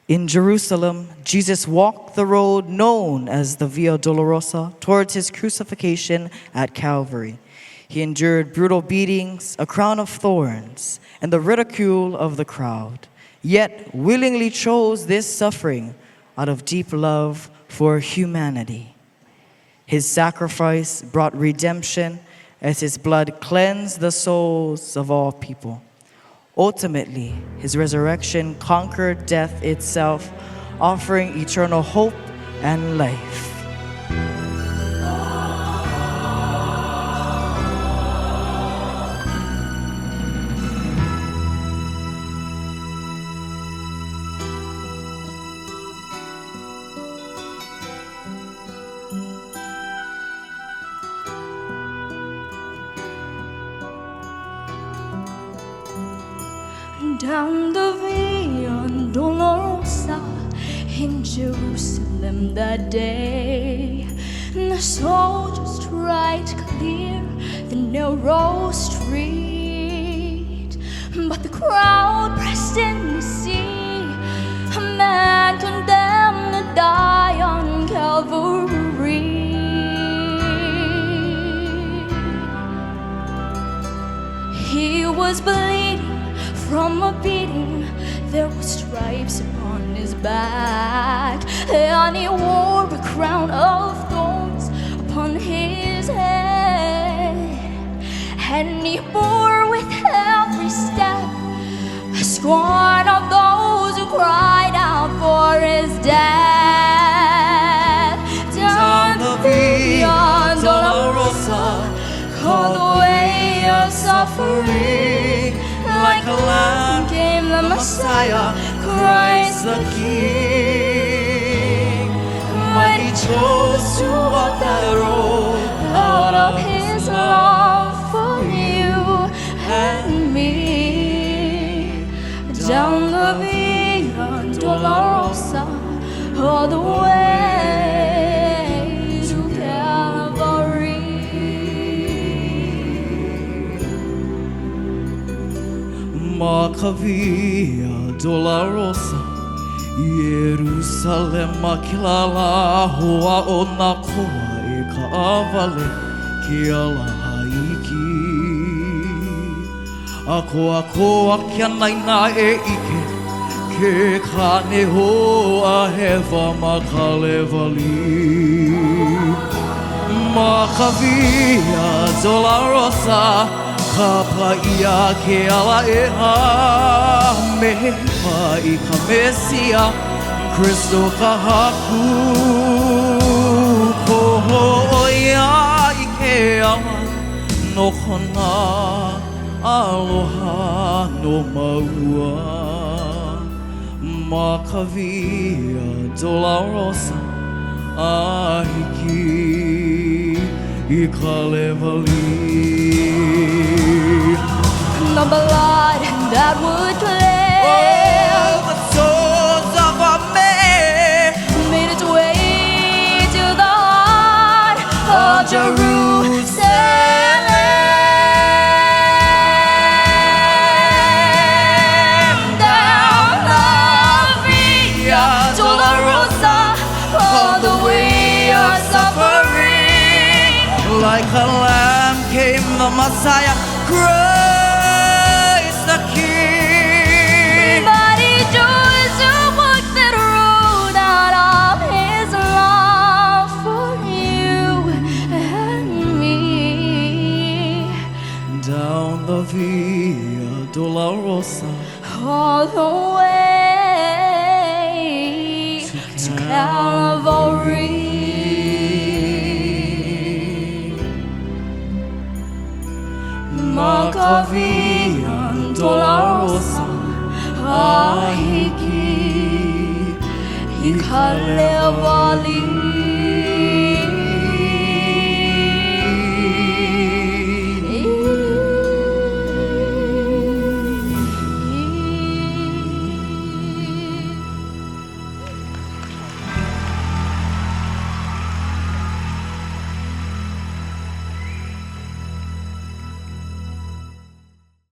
In Jerusalem, Jesus walked the road known as the Via Dolorosa towards his crucifixion at Calvary. He endured brutal beatings, a crown of thorns, and the ridicule of the crowd, yet willingly chose this suffering out of deep love for humanity. His sacrifice brought redemption as his blood cleansed the souls of all people. Ultimately, his resurrection conquered death itself, offering eternal hope and life. Down the Via Dolorosa in Jerusalem that day, the soldiers tried to clear the narrow street, but the crowd pressed in to see a man condemned to die on Calvary. He was bleeding from a beating, there were stripes upon his back, and he wore a crown of thorns upon his head, and he bore with every step the scorn of those who cried out for his death. Down the Via Dolorosa, called the way of suffering, like a lamb came the Messiah, Christ the King. But he chose to walk that road out of his love for you and me. Down the Via Dolorosa, all the way to Calvary. Via Dolorosa, Jerusalem makilala hoa ona koa e ka awale ki ala haiki. A koa kia naina e ike ke kane hoa hewa makalevali. Via Dolorosa, Kapa ia ke ala e ha mehe pa I ka Mesia, Kristo ka haku koho ia I ke ala no kona aloha no maua. Via Dolorosa ahiki I ka levali. The blood that would cleanse the souls of our men made its way to the heart of Jerusalem. Down the Via Dolorosa, all the way of suffering, like a lamb came the Messiah, Christ the King. but he chose to walk that road out of his love for you and me. Down the Via Dolorosa, All the way to Calvary. Via Dolorosa ahiki I ka levali.